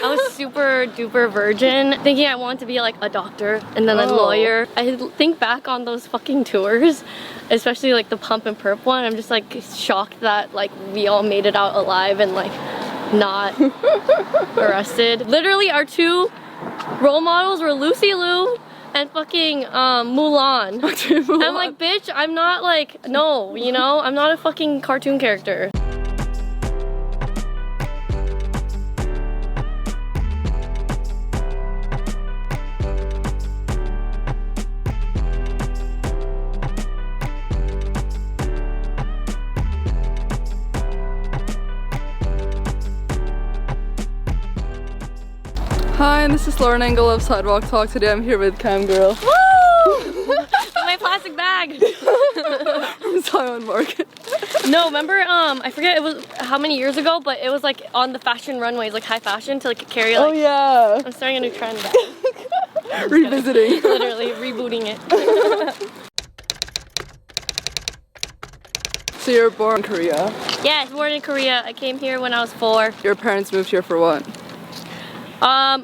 I was super duper virgin, thinking I wanted to be like a doctor and then a lawyer. I think back on those fucking tours, especially like the Pump and Perp one, I'm just like shocked that like we all made it out alive and like not arrested. Literally our two role models were Lucy Liu and fucking Mulan. I'm like, bitch, I'm not like, no, you know, I'm not a fucking cartoon character. Hi, and this is Lauren Engel of Sidewalk Talk. Today I'm here with Camgirl. Woo! My plastic bag! From Zion Market. No, remember, I forget it was how many years ago, but it was like on the fashion runways, like high fashion, to like carry like... Oh yeah! I'm starting a new trend. Revisiting. Literally, rebooting it. So you're born in Korea? Yeah, born in Korea. I came here when I was 4. Your parents moved here for what?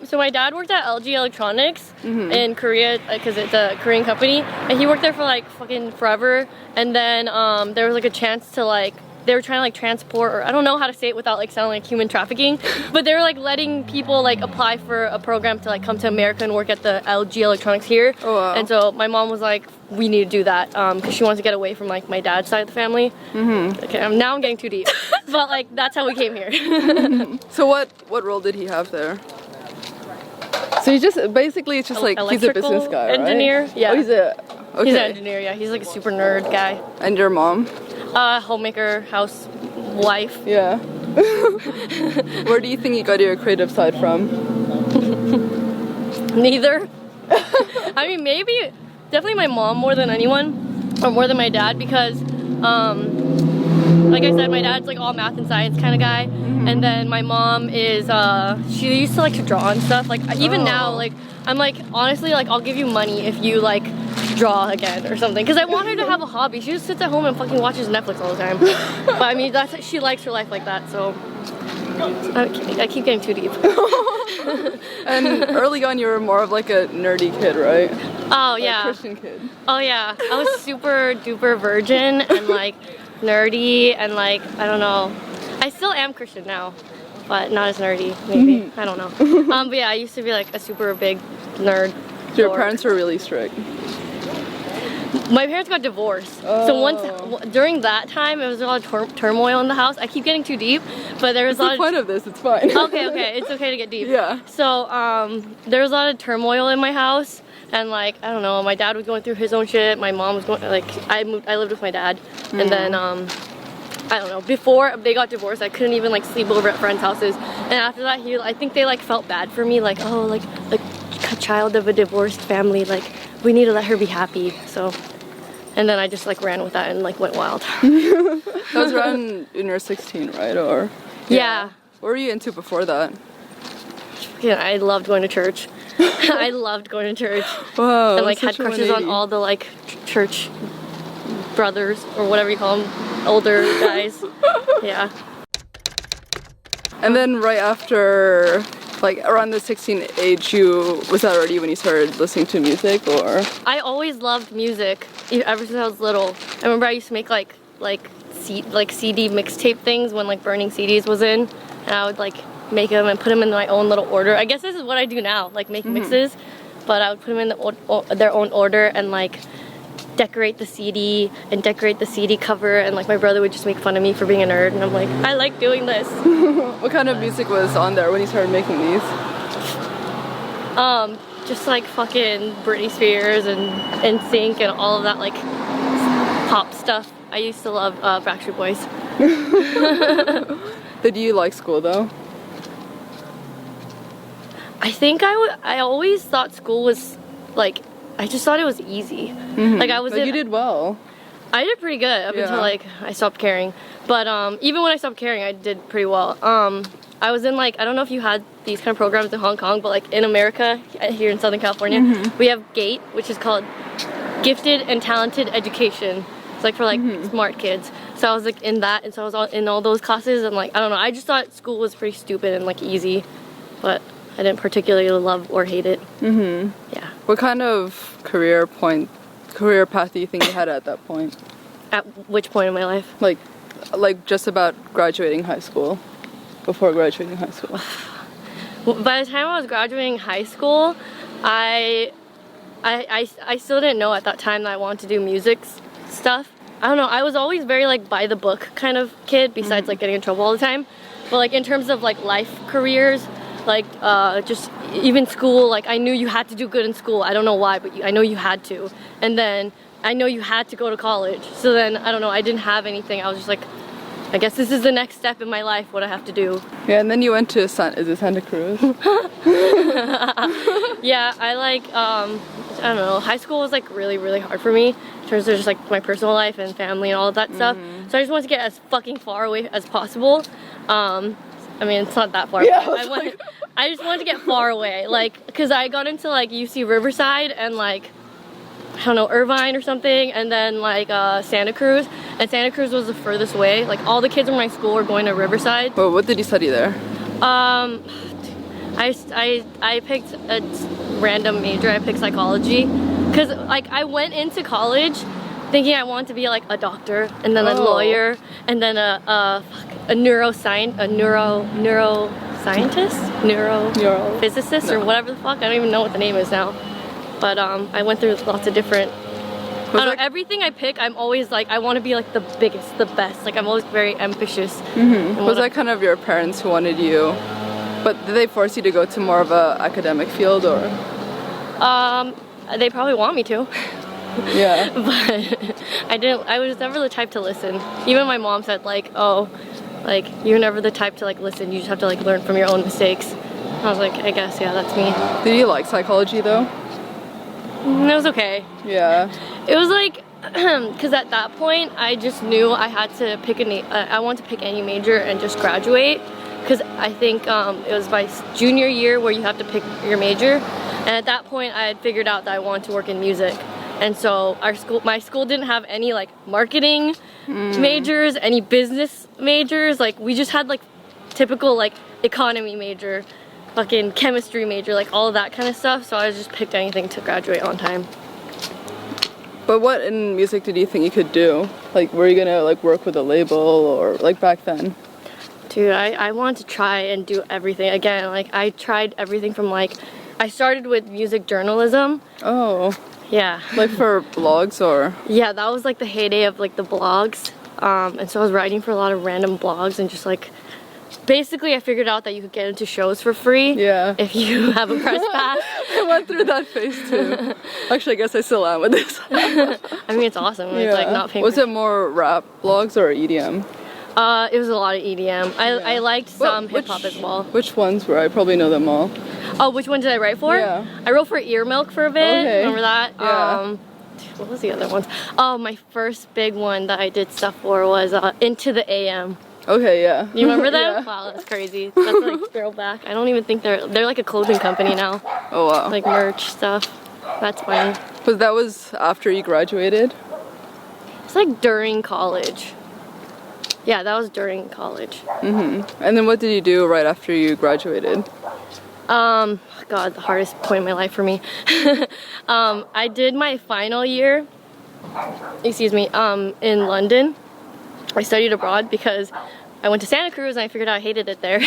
So my dad worked at LG Electronics in Korea because it's a Korean company, and he worked there for like fucking forever. And then there was like a chance to like, they were trying to like transport, or I don't know how to say it without like sounding like human trafficking, but they were like letting people like apply for a program to like come to America and work at the LG Electronics here. Oh, wow. And so my mom was like, we need to do that because she wants to get away from like my dad's side of the family. Okay, now I'm getting too deep, but like that's how we came here. So what role did he have there? So he's just, basically it's just like, he's a business guy, right? Engineer, yeah. Oh, he's He's an engineer, yeah. He's like a super nerd guy. And your mom? Homemaker, housewife. Yeah. Where do you think you got your creative side from? Neither. I mean, maybe, definitely my mom more than anyone, or more than my dad, because like I said, my dad's like all math and science kind of guy, and then my mom is she used to like to draw and stuff. Like even now, like I'm like, honestly, like I'll give you money if you like draw again or something, because I want her to have a hobby. She just sits at home and fucking watches Netflix all the time. But I mean, she likes her life like that, so I keep getting too deep. And early on you were more of like a nerdy kid, right? Oh like yeah. Christian kid. Oh yeah. I was super duper virgin and like nerdy and like, I don't know. I still am Christian now, but not as nerdy, maybe. I don't know. But yeah, I used to be like a super big nerd. So your parents were really strict? My parents got divorced. So once, during that time, it was a lot of turmoil in the house. I keep getting too deep, but there was a lot of... What's the point of this? It's fine. Okay, it's okay to get deep. Yeah. So there was a lot of turmoil in my house, and like, I don't know, my dad was going through his own shit, my mom was going, like, I lived with my dad, and then, I don't know, before they got divorced, I couldn't even like sleep over at friends' houses, and after that, I think they like felt bad for me, like, oh, like a child of a divorced family, like, we need to let her be happy, so... And then I just like ran with that and like went wild. That was around when you were 16, right? Or yeah. What were you into before that? Yeah, I loved going to church. I loved going to church. Wow. And like had crushes on all the like church brothers or whatever you call them, older guys. Yeah. And then right after, like around the 16 age, was that already when you started listening to music, or? I always loved music ever since I was little. I remember I used to make like CD mixtape things when like burning CDs was in, and I would like make them and put them in my own little order. I guess this is what I do now, like make mixes, but I would put them in their own order and like decorate the CD and decorate the CD cover, and like my brother would just make fun of me for being a nerd, and I'm like, I like doing this. What kind of music was on there when you started making these? Just like fucking Britney Spears and NSYNC and all of that like pop stuff. I used to love Backstreet Boys. Did you like school though? I think I always thought school was like, I just thought it was easy. Like I was. But you did well. I did pretty good up until like I stopped caring. But even when I stopped caring, I did pretty well. I was in like, I don't know if you had these kind of programs in Hong Kong, but like in America, here in Southern California, we have GATE, which is called Gifted and Talented Education. It's like for like smart kids. So I was like in that, and so I was in all those classes, and like, I don't know, I just thought school was pretty stupid and like easy. but I didn't particularly love or hate it. Yeah. What kind of career path do you think you had at that point? At which point in my life? Like just about graduating high school. Before graduating high school. By the time I was graduating high school, I still didn't know at that time that I wanted to do music stuff. I don't know, I was always very like by the book kind of kid, besides like getting in trouble all the time. But like in terms of like life careers, like just even school, like I knew you had to do good in school. I don't know why, but I know you had to. And then I know you had to go to college. So then, I don't know, I didn't have anything. I was just like, I guess this is the next step in my life, what I have to do. Yeah, and then you went to Santa Cruz? Yeah, I like, I don't know, high school was like really, really hard for me in terms of just like my personal life and family and all of that stuff. So I just wanted to get as fucking far away as possible. I mean, it's not that far. Yeah, I just wanted to get far away, like, cause I got into like UC Riverside and like, I don't know, Irvine or something, and then like Santa Cruz, and Santa Cruz was the furthest away. Like all the kids in my school were going to Riverside. Well, what did you study there? I picked a random major. I picked psychology, cause like I went into college thinking I wanted to be like a doctor and then a lawyer and then a neuroscientist, neurophysicist or whatever the fuck. I don't even know what the name is now. But I went through lots of different, I don't know, everything I pick, I'm always like, I want to be like the biggest, the best. Like I'm always very ambitious. Was that kind of your parents who wanted you, but did they force you to go to more of a academic field or? They probably want me to. Yeah. But I was never the type to listen. Even my mom said like, oh, like you're never the type to like listen, you just have to like learn from your own mistakes. I was like, I guess, yeah, that's me. Did you like psychology though? It was okay. Yeah. It was like, because at that point I just knew I had to pick I wanted to pick any major and just graduate. Because I think it was my junior year where you have to pick your major. And at that point I had figured out that I wanted to work in music. And so my school didn't have any like marketing majors, any business majors. Like we just had like typical like economy major, fucking chemistry major, like all of that kind of stuff. So I just picked anything to graduate on time. But what in music did you think you could do? Like were you gonna like work with a label or like back then? Dude, I wanted to try and do everything. Again, like I tried everything from like, I started with music journalism. Oh. Yeah. Like for blogs or? Yeah, that was like the heyday of like the blogs. And so I was writing for a lot of random blogs and just like, basically I figured out that you could get into shows for free. Yeah. If you have a press pass. I went through that phase too. Actually, I guess I still am with this. I mean, it's awesome. Yeah. It's like not paying. Was it more rap blogs or EDM? It was a lot of EDM. I liked some hip hop as well. Which ones were? I probably know them all. Oh, which one did I write for? Yeah. I wrote for Ear Milk for a bit. Okay. Remember that? Yeah. What was the other ones? Oh, my first big one that I did stuff for was Into the AM. Okay, yeah. You remember them? Yeah. Wow, that's crazy. That's like throwback. I don't even think they're like a clothing company now. Oh wow. Like merch stuff. That's funny. But that was after you graduated? It's like during college. Yeah, that was during college. And then what did you do right after you graduated? God, the hardest point in my life for me. I did my final year, in London. I studied abroad because I went to Santa Cruz and I figured out I hated it there.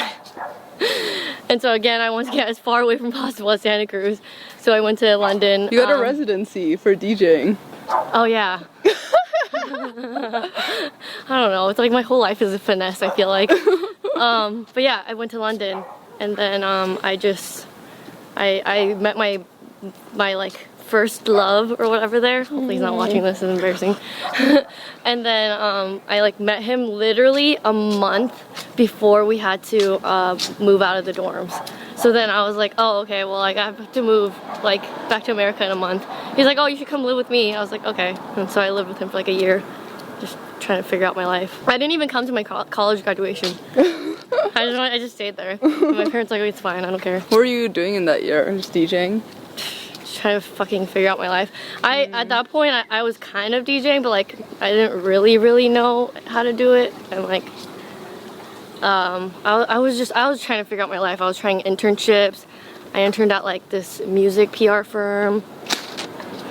And so again, I wanted to get as far away from possible as Santa Cruz. So I went to London. You got a residency for DJing. Oh yeah. I don't know, it's like my whole life is a finesse, I feel like. But yeah, I went to London and then I met my like first love or whatever there. Hopefully he's not watching this, it's embarrassing. And then I like met him literally a month before we had to move out of the dorms. So then I was like, oh, okay, well, like I have to move like back to America in a month. He's like, oh, you should come live with me. I was like, okay. And so I lived with him for like a year, just trying to figure out my life. I didn't even come to my college graduation. I just stayed there. And my parents were like, it's fine, I don't care. What were you doing in that year? Just DJing? Just trying to fucking figure out my life. At that point, I was kind of DJing, but like I didn't really know how to do it. And like, I was trying to figure out my life. I was trying internships. I interned at like this music PR firm.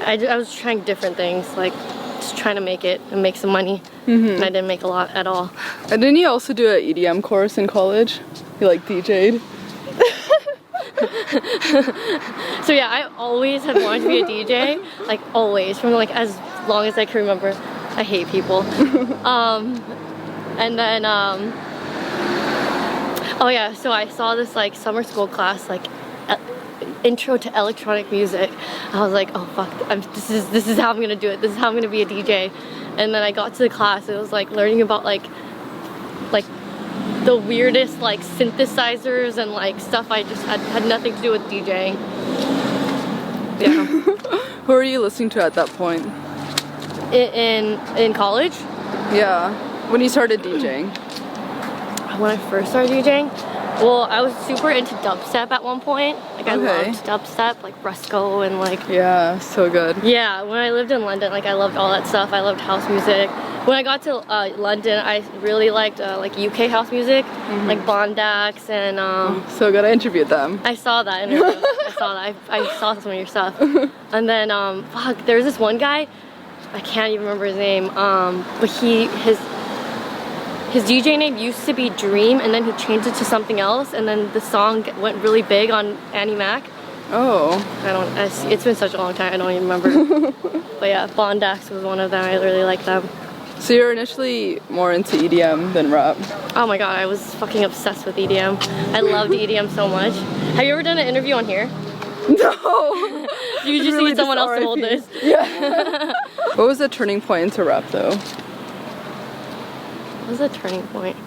I was trying different things, like just trying to make it and make some money. And I didn't make a lot at all. And didn't you also do an EDM course in college? You like DJ'd? So yeah, I always had wanted to be a DJ, like always, from like as long as I can remember. I hate people. And then oh yeah, so I saw this like summer school class, like intro to electronic music. I was like, oh fuck, this is how I'm gonna do it. This is how I'm gonna be a DJ. And then I got to the class. It was like learning about like the weirdest like synthesizers and like stuff I just had nothing to do with DJing. Yeah. Who were you listening to at that point? In college? Yeah. When you started DJing? When I first started DJing? Well, I was super into dubstep at one point. Like I loved dubstep, like Fresco and like... Yeah, so good. Yeah, when I lived in London, like I loved all that stuff. I loved house music. When I got to London, I really liked like UK house music, like Bondax and... So good, I interviewed them. I saw that interview. I saw that. I saw some of your stuff. And then, fuck, there's this one guy, I can't even remember his name, but his DJ name used to be Dream, and then he changed it to something else, and then the song went really big on Annie Mac. Oh. It's been such a long time, I don't even remember. But yeah, Bondax was one of them. I really like them. So you're initially more into EDM than rap? Oh my god, I was fucking obsessed with EDM. I loved EDM so much. Have you ever done an interview on here? No. You just need someone else to hold this. Yeah. What was the turning point into rap though? What was the turning point?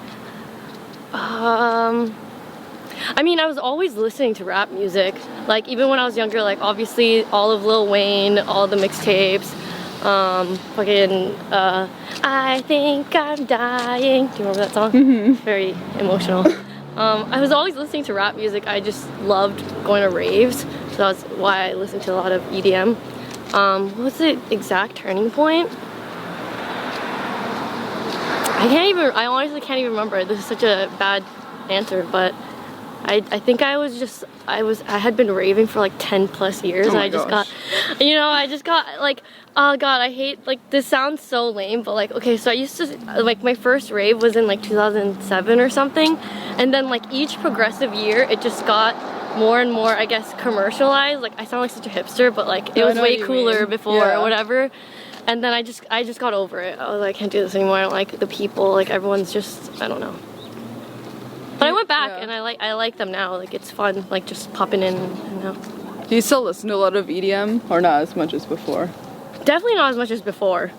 I mean, I was always listening to rap music. Like, even when I was younger, like, obviously, all of Lil Wayne, all the mixtapes, I think I'm dying. Do you remember that song? It's very emotional. I was always listening to rap music. I just loved going to raves, so that's why I listened to a lot of EDM. What's the exact turning point? I honestly can't even remember. This is such a bad answer, but I think I had been raving for like 10 plus years. Oh my I just gosh. I just got like, oh god, I hate, like, this sounds so lame, but like, okay, so I used to, like, my first rave was in like 2007 or something, and then like each progressive year it just got more and more, I guess, commercialized. Like, I sound like such a hipster, but like it was way cooler before or whatever. And then I just got over it. I was like, I can't do this anymore. I don't like the people. Like, everyone's just, I don't know. But I went back and I like them now. Like, it's fun, like, just popping in, you know. Do you still listen to a lot of EDM or not as much as before? Definitely not as much as before,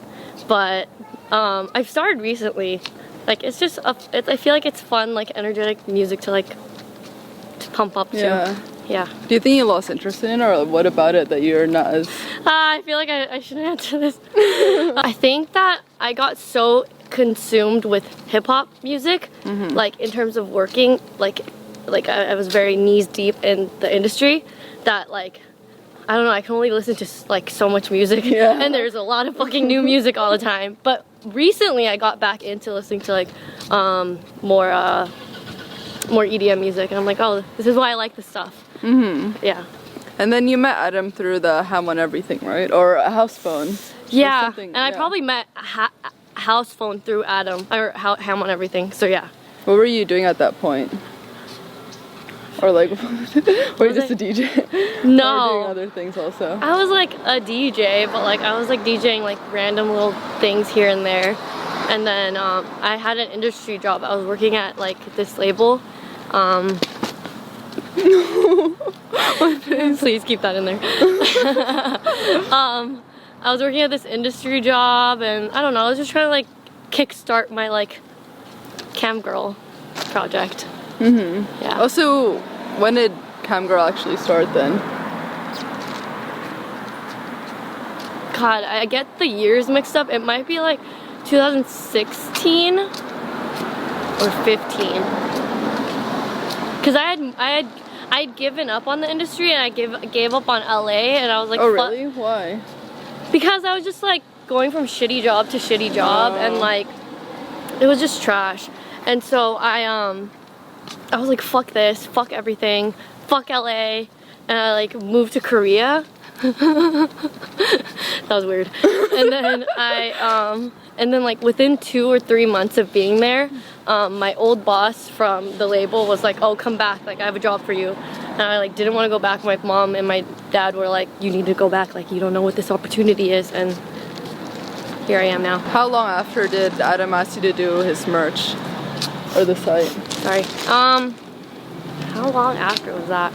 but I've started recently. Like, it's just I feel like it's fun, like, energetic music to pump up to. Yeah. Do you think you lost interest in it, or what about it that you're not as... I feel like I shouldn't answer this. I think that I got so consumed with hip-hop music, like, in terms of working, like I was very knees deep in the industry, that, like, I don't know, I can only listen to, like, so much music, and there's a lot of fucking new music all the time. But recently I got back into listening to, like, more EDM music, and I'm like, oh, this is why I like this stuff. Yeah. And then you met Adam through the Ham on Everything, right? Or a house phone. Yeah, and I probably met house phone through Adam, or Ham on Everything, so yeah. What were you doing at that point? Or like, were you just a DJ? No. Or doing other things also? I was like a DJ, but like I was like DJing like random little things here and there. And then I had an industry job. I was working at like this label. Please keep that in there. I was working at this industry job, and I don't know, I was just trying to like kickstart my like Camgirl project. Yeah. Also, when did Camgirl actually start then? God, I get the years mixed up. It might be like 2016 or 15. Cause I had given up on the industry, and I gave up on LA, and I was like, oh really? Why? Because I was just like going from shitty job to shitty job, and like it was just trash. And so I was like, fuck this, fuck everything, fuck LA, and I like moved to Korea. That was weird. And then like within 2 or 3 months of being there, my old boss from the label was like, oh, come back, like I have a job for you. And I like didn't want to go back. My mom and my dad were like, you need to go back, like you don't know what this opportunity is. And here I am now. How long after did Adam ask you to do his merch or the site? Sorry. How long after was that?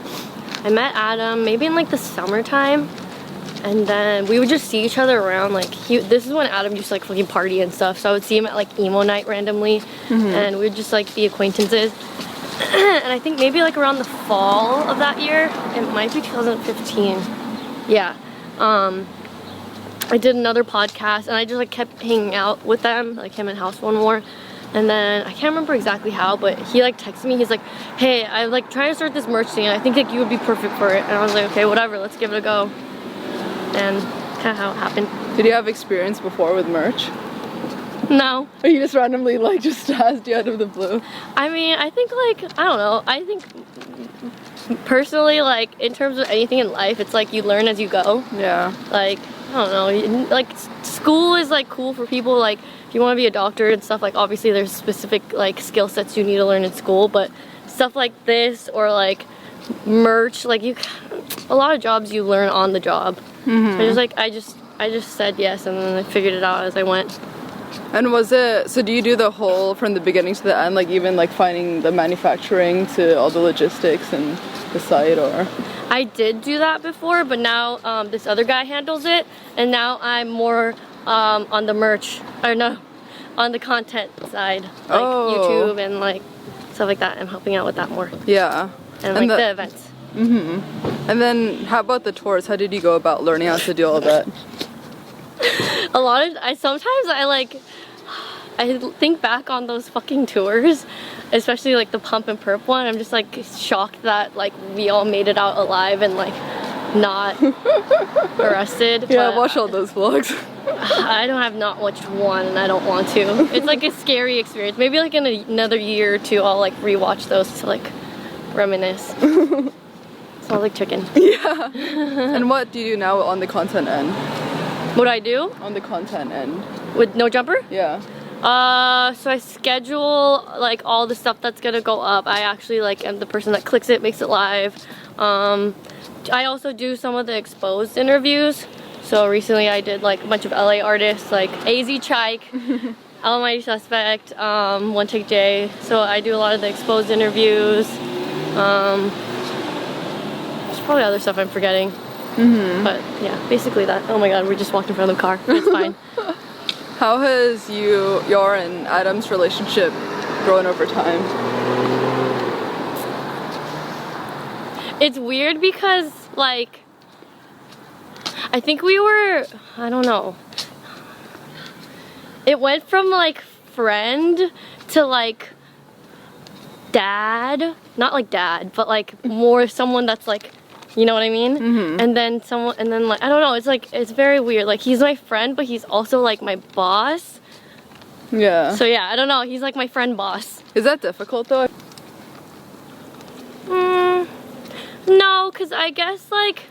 I met Adam maybe in like the summertime, and then we would just see each other around. Like this is when Adam used to like fucking party and stuff, so I would see him at like emo night randomly, and we would just like be acquaintances. And I think maybe like around the fall of that year, it might be 2015. Yeah. I did another podcast, and I just like kept hanging out with them, like him and House One more. And then I can't remember exactly how, but he like texted me. He's like, hey, I'm like trying to start this merch thing, and I think like you would be perfect for it. And I was like, okay, whatever, let's give it a go. And kind of how it happened. Did you have experience before with merch? No. Or you just randomly like just asked you out of the blue? I mean, I think like, I don't know, I think personally, like in terms of anything in life, it's like you learn as you go. Yeah. Like, I don't know, like school is like cool for people, like if you want to be a doctor and stuff, like obviously there's specific like skill sets you need to learn in school, but stuff like this or like merch, like a lot of jobs you learn on the job. I just said yes, and then I figured it out as I went. And was it, so do you do the whole from the beginning to the end, like even like finding the manufacturing to all the logistics and the site, or? I did do that before, but now this other guy handles it, and now I'm more on the merch, or no, on the content side, like YouTube and like stuff like that. I'm helping out with that more. Yeah. And like the events. And then how about the tours? How did you go about learning how to do all that? I think back on those fucking tours, especially like the Pump and Perp one. I'm just like shocked that like we all made it out alive and like not arrested. Yeah, I watched all those vlogs. I have not watched one, and I don't want to. It's like a scary experience. Maybe like in another year or two I'll like rewatch those to like reminisce. Smells like chicken. Yeah. And what do you do now on the content end? What do I do? On the content end. With No Jumper? Yeah. So I schedule like all the stuff that's gonna go up. I actually like am the person that clicks it, makes it live. I also do some of the exposed interviews. So recently I did like a bunch of LA artists like AZ Chike, Almighty Suspect, One Take J. So I do a lot of the exposed interviews. There's probably other stuff I'm forgetting. But yeah, basically that. Oh my god, we just walked in front of the car. It's fine. How has your and Adam's relationship grown over time? It's weird because like I think we were, I don't know. It went from like friend to like dad, not like dad, but like more someone that's like, you know what I mean? And then like, I don't know, it's like, it's very weird. Like he's my friend, but he's also like my boss. Yeah. So yeah, I don't know, he's like my friend boss. Is that difficult though? No, cause I guess it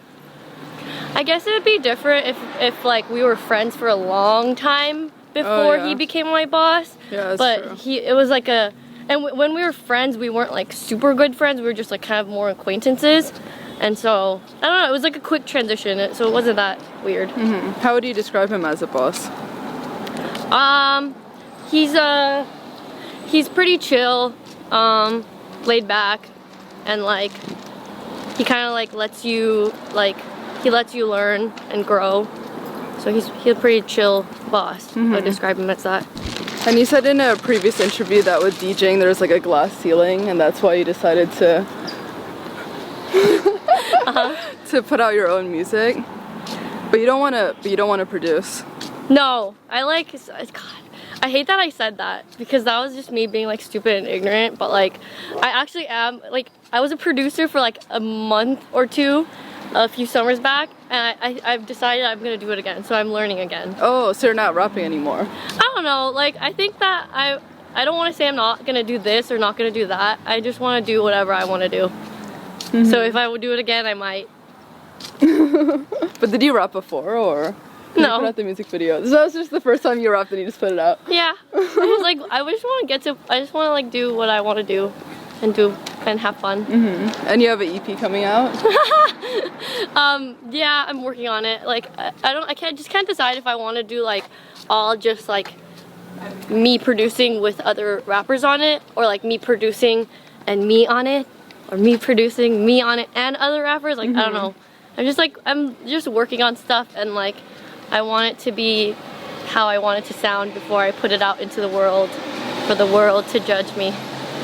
would be different if like we were friends for a long time before he became my boss. Yeah, that's but true. it was like and when we were friends, we weren't like super good friends. We were just like kind of more acquaintances. And so, I don't know, it was like a quick transition, so it wasn't that weird. How would you describe him as a boss? He's pretty chill, laid back, and like, he kind of like lets you learn and grow. So he's a pretty chill boss. I would describe him as that. And you said in a previous interview that with DJing there's like a glass ceiling, and that's why you decided to to put out your own music. But you don't want to produce. No, God, I hate that I said that, because that was just me being like stupid and ignorant, but like I actually am, like I was a producer for like a month or two a few summers back, and I've decided I'm gonna do it again, so I'm learning again. Oh, so you're not rapping anymore? I don't know, like I think that I don't want to say I'm not gonna do this or not gonna do that. I just want to do whatever I want to do. So if I would do it again, I might. But did you rap before, or did you No. put out the music video? So that was just the first time you rapped and you just put it out. Yeah. I was like, I just want to like do what I want to do and have fun. And you have an EP coming out? Yeah, I'm working on it. Like, I can't decide if I want to do like all just like me producing with other rappers on it, or like me producing and me on it, or me producing me on it and other rappers. Like, I don't know. I'm just working on stuff, and like I want it to be how I want it to sound before I put it out into the world for the world to judge me.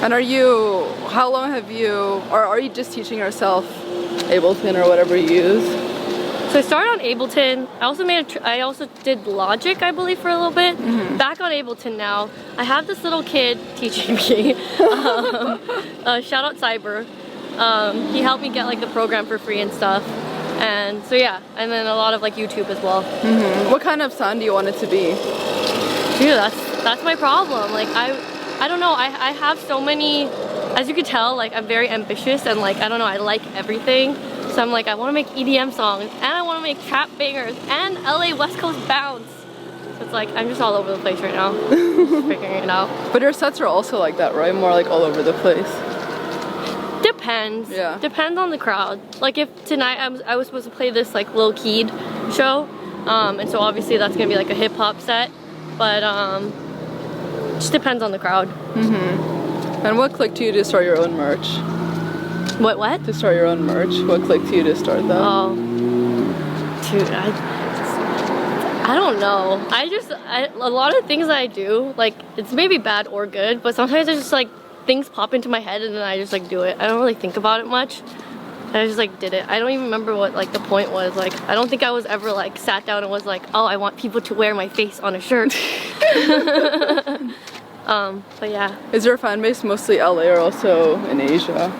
And how long have you, or are you just teaching yourself Ableton or whatever you use? So I started on Ableton. I also did Logic, I believe, for a little bit. Back on Ableton now. I have this little kid teaching me. Shout out Cyber. He helped me get like the program for free and stuff. And so yeah, and then a lot of like YouTube as well. What kind of sound do you want it to be? Dude, that's my problem. Like I don't know. I have so many. As you can tell, like I'm very ambitious, and like I don't know. I like everything. So I'm like, I want to make EDM songs, and I want to make trap bangers, and LA West Coast bounce. So it's like, I'm just all over the place right now, just figuring it out. But your sets are also like that, right? More like all over the place. Depends. Yeah. Depends on the crowd. Like if tonight I was supposed to play this like Lil Keed show, and so obviously that's gonna be like a hip hop set, but just depends on the crowd. And what clicked you to start your own merch? What? To start your own merch? What clicked you to start that? Oh, dude, I don't know. A lot of things that I do, like it's maybe bad or good, but sometimes it's just like things pop into my head and then I just like do it. I don't really think about it much. I just like did it. I don't even remember what like the point was. Like I don't think I was ever like sat down and was like, oh, I want people to wear my face on a shirt. But yeah. Is your fan base mostly LA or also in Asia?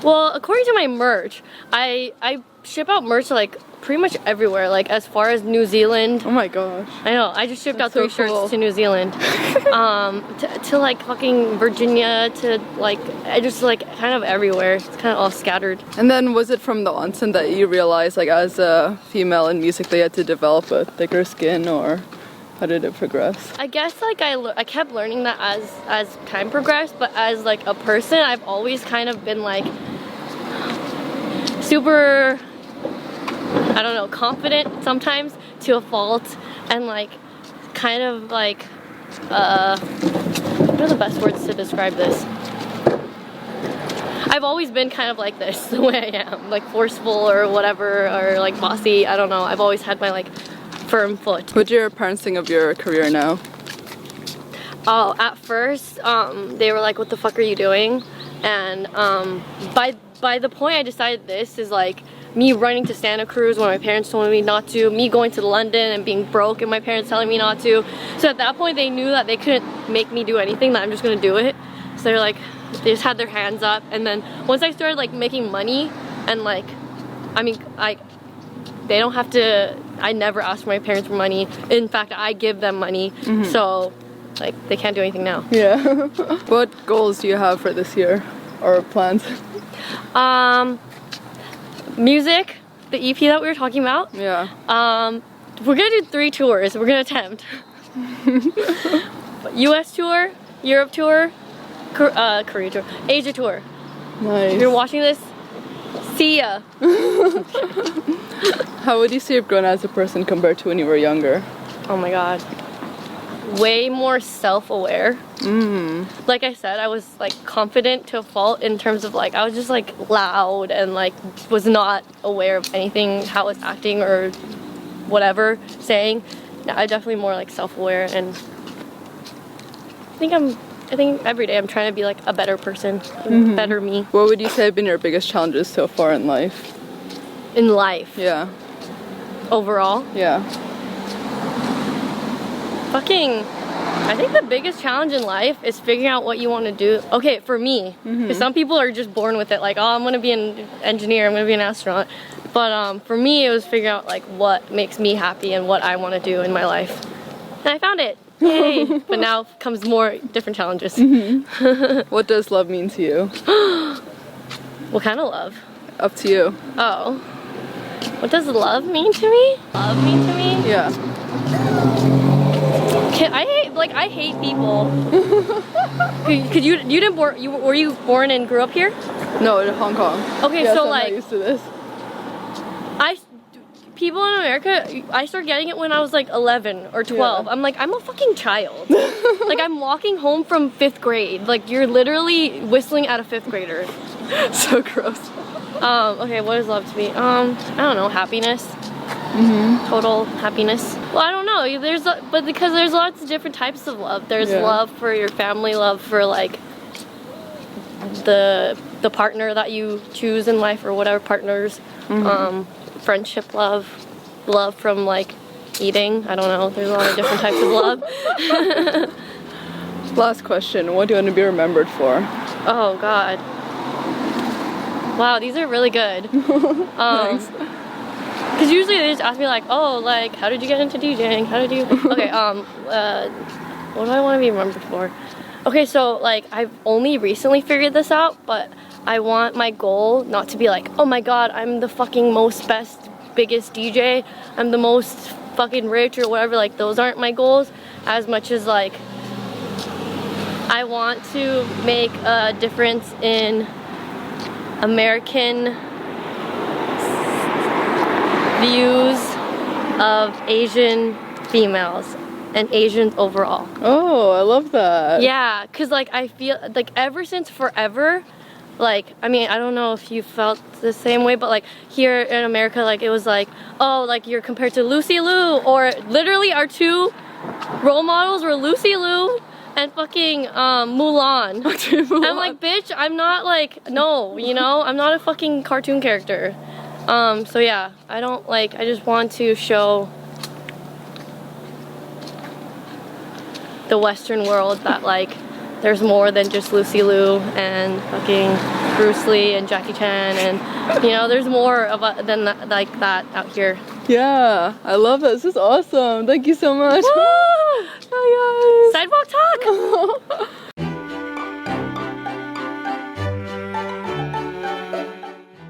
Well, according to my merch, I ship out merch to like pretty much everywhere, like as far as New Zealand. Oh my gosh. I know, I just shipped out That's 3 so cool. shirts to New Zealand. To like fucking Virginia, to like, I just like kind of everywhere. It's kind of all scattered. And then was it from the onset that you realized, like as a female in music, they had to develop a thicker skin, or how did it progress? I guess like I kept learning that as time progressed, but as like a person, I've always kind of been like super, I don't know, confident sometimes to a fault, and like kind of like what are the best words to describe this? I've always been kind of like this, the way I am, like forceful or whatever, or like bossy. I don't know. I've always had my like firm foot. What do your parents think of your career now? Oh, at first, they were like, "What the fuck are you doing?" And by the point I decided this is like me running to Santa Cruz when my parents told me not to, me going to London and being broke and my parents telling me not to. So at that point, they knew that they couldn't make me do anything, that I'm just gonna do it. So they're like, they just had their hands up. And then once I started like making money, and like, I mean, they don't have to, I never ask my parents for money. In fact, I give them money. So like they can't do anything now. Yeah. What goals do you have for this year, or plans? Music, the EP that we were talking about. Yeah. We're gonna do 3 tours. We're gonna attempt. US tour, Europe tour, Korea tour, Asia tour. Nice. If you're watching this, see ya. How would you say you've grown as a person compared to when you were younger? Oh my god. Way more self-aware. Like I said, I was like confident to a fault in terms of like I was just like loud and like was not aware of anything, how I was acting or whatever saying. Yeah, I'm definitely more like self-aware, and I think every day I'm trying to be like a better person, better me. What would you say have been your biggest challenges so far in life? In life. Yeah. Overall. Yeah. I think the biggest challenge in life is figuring out what you want to do. Okay, for me, because some people are just born with it, like, oh, I'm gonna be an engineer, I'm gonna be an astronaut. But for me, it was figuring out like what makes me happy and what I want to do in my life. And I found it. Yay! But now comes more different challenges. What does love mean to you? What kind of love? Up to you. Oh. What does love mean to me? Love mean to me? Yeah. I hate people. Cause you didn't were you born and grew up here? No, in Hong Kong. Okay, yes, so I'm like not used to this. People in America, I started getting it when I was like 11 or 12. Yeah. I'm like, I'm a fucking child. Like I'm walking home from 5th grade. Like you're literally whistling at a 5th grader. So gross. Okay, what is love to me? I don't know, happiness. Total happiness. Well, I don't know. But because there's lots of different types of love. There's love for your family, love for like the partner that you choose in life or whatever partners. Friendship love from like eating. I don't know. There's a lot of different types of love. Last question. What do you want to be remembered for? Oh God. Wow, these are really good. Thanks. Because usually they just ask me like, oh, like, how did you get into DJing? How did you? Okay. What do I want to be remembered for? Okay, so like I've only recently figured this out, but I want my goal not to be like, oh my God, I'm the fucking biggest DJ. I'm the most fucking rich or whatever. Like those aren't my goals as much as like I want to make a difference in American views of Asian females and Asians overall. Oh, I love that. Yeah, cause like I feel like ever since forever, like I mean I don't know if you felt the same way, but like here in America, like it was like, oh, like you're compared to Lucy Liu, or literally our two role models were Lucy Liu and fucking Mulan. I'm like, bitch, I'm not like, no, you know, I'm not a fucking cartoon character. So yeah, I just want to show the Western world that like there's more than just Lucy Liu and fucking Bruce Lee and Jackie Chan, and you know, there's more than that, like that out here. Yeah, I love it. This is awesome. Thank you so much. Woo! Sidewalk talk.